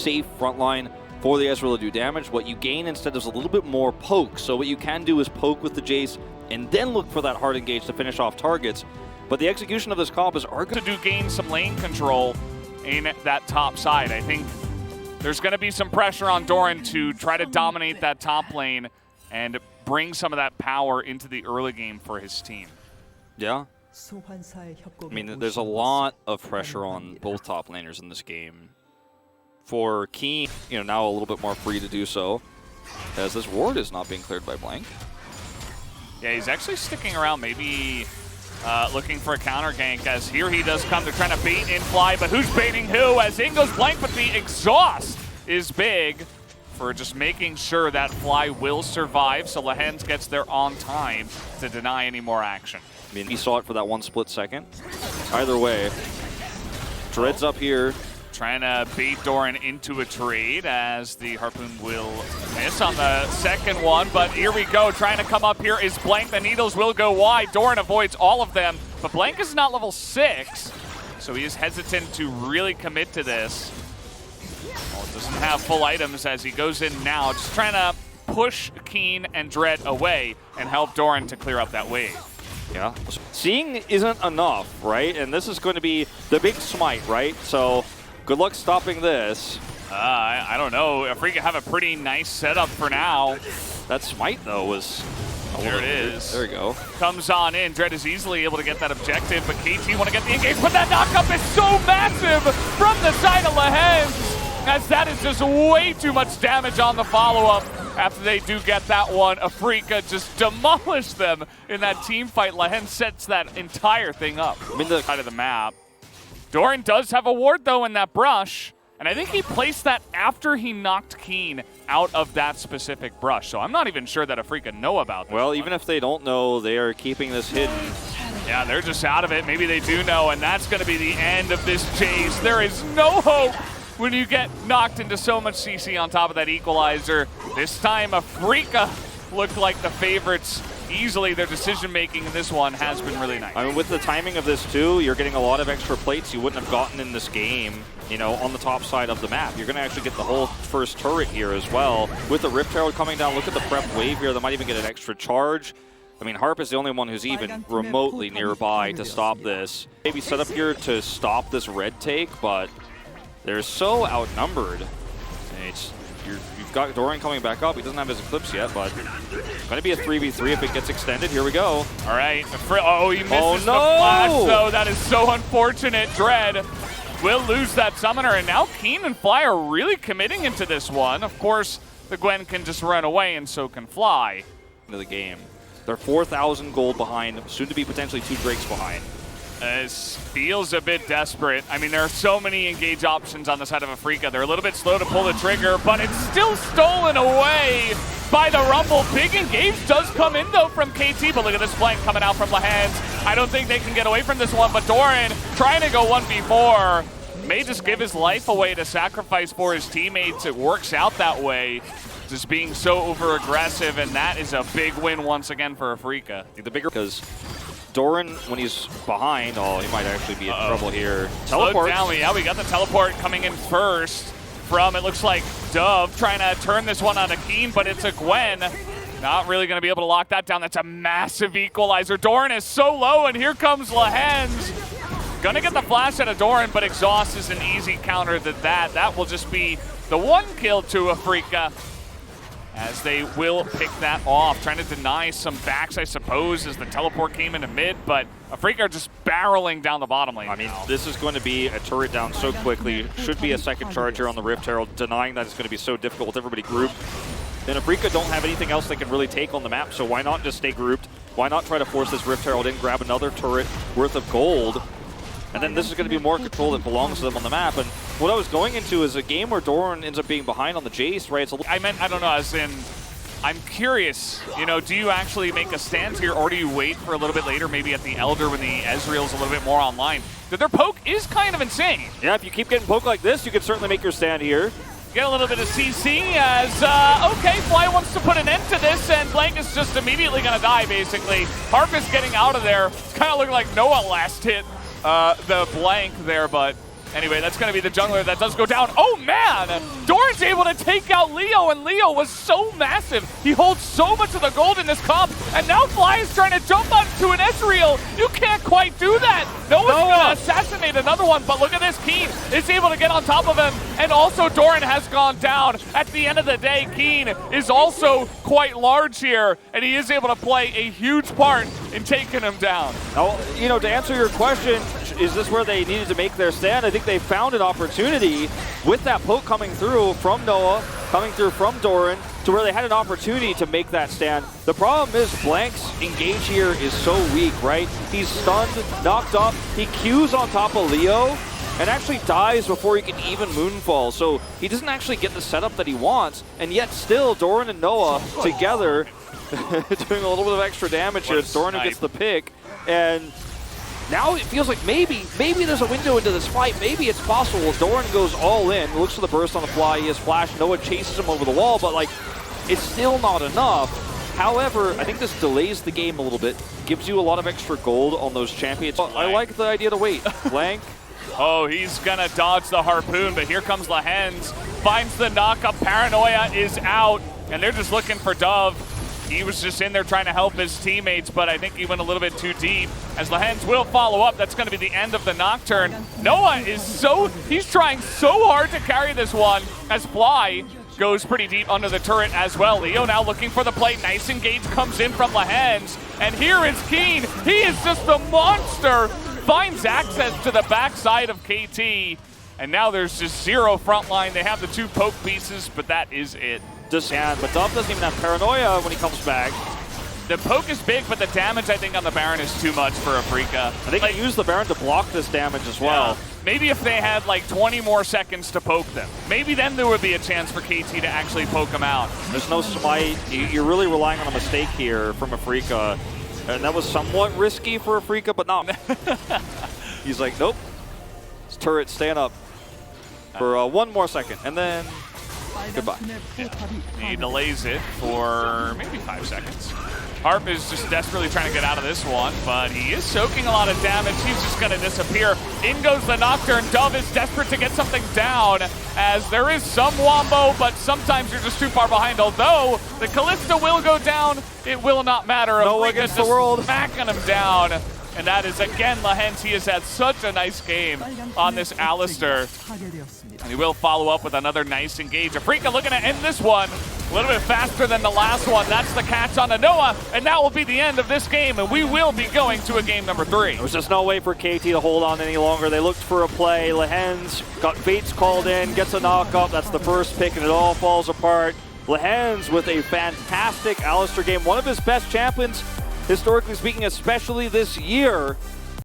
safe front line for the Ezreal to do damage. What you gain instead is a little bit more poke. So what you can do is poke with the Jace and then look for that hard engage to finish off targets. But the execution of this comp is going to gain some lane control in that top side. I think there's going to be some pressure on Doran to try to dominate that top lane and bring some of that power into the early game for his team. Yeah. I mean, there's a lot of pressure on both top laners in this game. For Keen, now a little bit more free to do so, as this ward is not being cleared by Blank. Yeah, he's actually sticking around, maybe looking for a counter gank, as here he does come. They're trying to bait in Fly, but who's baiting who? As in goes Blank, but the exhaust is big for just making sure that Fly will survive, so Lehens gets there on time to deny any more action. I mean, he saw it for that one split second. Either way, Dread's up here. Trying to bait Doran into a trade, as the Harpoon will miss on the second one, but here we go. Trying to come up here is Blank. The needles will go wide. Doran avoids all of them, but Blank is not level 6, so he is hesitant to really commit to this. Well, doesn't have full items as he goes in now, just trying to push Keen and Dread away and help Doran to clear up that wave. Yeah, seeing isn't enough, right? And this is going to be the big smite, right? So good luck stopping this. I don't know. AFREECA have a pretty nice setup for now. That smite, though, was... There it is. There we go. Comes on in. Dread is easily able to get that objective, but KT want to get the engage. But that knockup is so massive from the side of Lehens, as that is just way too much damage on the follow-up. After they do get that one, AFREECA just demolished them in that team fight. Lehens sets that entire thing up. I mean, the side of the map. Doran does have a ward, though, in that brush. And I think he placed that after he knocked Keen out of that specific brush. So I'm not even sure that AFREECA know about this. Well, even if they don't know, they are keeping this hidden. Yeah, they're just out of it. Maybe they do know, and that's going to be the end of this chase. There is no hope when you get knocked into so much CC on top of that equalizer. This time, AFREECA looked like the favorites easily. Their decision-making in this one has been really nice. I mean, with the timing of this, too, you're getting a lot of extra plates you wouldn't have gotten in this game, on the top side of the map. You're going to actually get the whole first turret here as well. With the Rift Herald coming down, look at the prep wave here. They might even get an extra charge. I mean, Harp is the only one who's even remotely nearby to stop this. Maybe set up here to stop this red take, but they're so outnumbered. You've got Doran coming back up. He doesn't have his Eclipse yet, but it's going to be a 3v3 if it gets extended. Here we go. All right. Oh, he misses the flash, though. That is so unfortunate. Dread will lose that summoner, and now Keen and Fly are really committing into this one. Of course, the Gwen can just run away, and so can Fly. Into the game. They're 4,000 gold behind, soon to be potentially 2 Drakes behind. This feels a bit desperate. I mean, there are so many engage options on the side of AFREECA. They're a little bit slow to pull the trigger, but it's still stolen away by the Rumble. Big engage does come in, though, from KT, but look at this flank coming out from Lehens. I don't think they can get away from this one, but Doran trying to go 1v4. May just give his life away to sacrifice for his teammates. It works out that way. Just being so over-aggressive, and that is a big win once again for AFREECA. The bigger, because Doran, when he's behind, he might actually be in trouble here. Teleport. Yeah, we got the teleport coming in first from, it looks like, Dove, trying to turn this one on a Keen, but it's a Gwen. Not really going to be able to lock that down. That's a massive equalizer. Doran is so low, and here comes Lehens. Gonna get the flash out of Doran, but exhaust is an easy counter to that. That will just be the one kill to AFREECA, as they will pick that off. Trying to deny some backs, I suppose, as the teleport came into mid, but AFREECA are just barreling down the bottom lane. I mean, this is going to be a turret down so quickly. Should be a second charge here on the Rift Herald. Denying that is going to be so difficult with everybody grouped. And AFREECA don't have anything else they can really take on the map, so why not just stay grouped? Why not try to force this Rift Herald in, grab another turret worth of gold? And then this is going to be more control that belongs to them on the map. And what I was going into is a game where Doran ends up being behind on the Jace, right? I don't know, as in, I'm curious, do you actually make a stand here, or do you wait for a little bit later, maybe at the Elder when the Ezreal's a little bit more online? Their poke is kind of insane. Yeah, if you keep getting poked like this, you can certainly make your stand here. Get a little bit of CC as, okay, Fly wants to put an end to this, and Blank is just immediately going to die, basically. Harp is getting out of there. It's kind of looking like Noah last hit the Blank there, but Anyway, that's going to be the jungler that does go down. Oh, man! Doran's able to take out Leo, and Leo was so massive. He holds so much of the gold in this comp, and now Fly is trying to jump onto an Ezreal. You can't quite do that. No one's going to assassinate another one, but look at this. Keen is able to get on top of him, and also Doran has gone down. At the end of the day, Keen is also quite large here, and he is able to play a huge part in taking him down. Now, you know, to answer your question, is this where they needed to make their stand? I think they found an opportunity with that poke coming through from Noah, coming through from Doran, to where they had an opportunity to make that stand. The problem is Blank's engage here is so weak, right? He's stunned, knocked up, he Qs on top of Leo, and actually dies before he can even moonfall. So he doesn't actually get the setup that he wants, and yet still Doran and Noah together doing a little bit of extra damage here. It's Doran who gets the pick, and now it feels like maybe there's a window into this fight. Maybe it's possible. Doran goes all in, looks for the burst on the fly, he has flash, Noah chases him over the wall, but like, it's still not enough. However, I think this delays the game a little bit, gives you a lot of extra gold on those champions. I like the idea to wait. Blank. Oh, he's gonna dodge the harpoon, but here comes Lehens, finds the knockup, Paranoia is out, and they're just looking for Dove. He was just in there trying to help his teammates, but I think he went a little bit too deep. As Lehens will follow up, that's gonna be the end of the Nocturne. Noah is he's trying so hard to carry this one, as Fly goes pretty deep under the turret as well. Leo now looking for the play. Nice engage comes in from Lehens, and here is Keen. He is just a monster. Finds access to the backside of KT, and now there's just zero front line. They have the two poke pieces, but that is it. But Dove doesn't even have Paranoia when he comes back. The poke is big, but the damage, I think, on the Baron is too much for AFREECA. I think they use the Baron to block this damage as well. Yeah. Maybe if they had like 20 more seconds to poke them, maybe then there would be a chance for KT to actually poke them out. There's no smite. You're really relying on a mistake here from AFREECA. And that was somewhat risky for AFREECA, but not. He's like, nope. This turret staying up for 1 more second, and then goodbye. Yeah. He delays it for maybe 5 seconds. Harp is just desperately trying to get out of this one, but he is soaking a lot of damage. He's just going to disappear. In goes the Nocturne. Dove is desperate to get something down, as there is some wombo, but sometimes you're just too far behind. Although the Kalista will go down, it will not matter. No against the world. Smacking him down. And that is, again, Lehens. He has had such a nice game on this Alistar. And he will follow up with another nice engage. AFREECA looking to end this one a little bit faster than the last one. That's the catch on Noah, and that will be the end of this game, and we will be going to a game number 3. There was just no way for KT to hold on any longer. They looked for a play. Lehens got Bates called in, gets a knock-up. That's the first pick, and it all falls apart. Lehens with a fantastic Alistar game, one of his best champions, historically speaking, especially this year.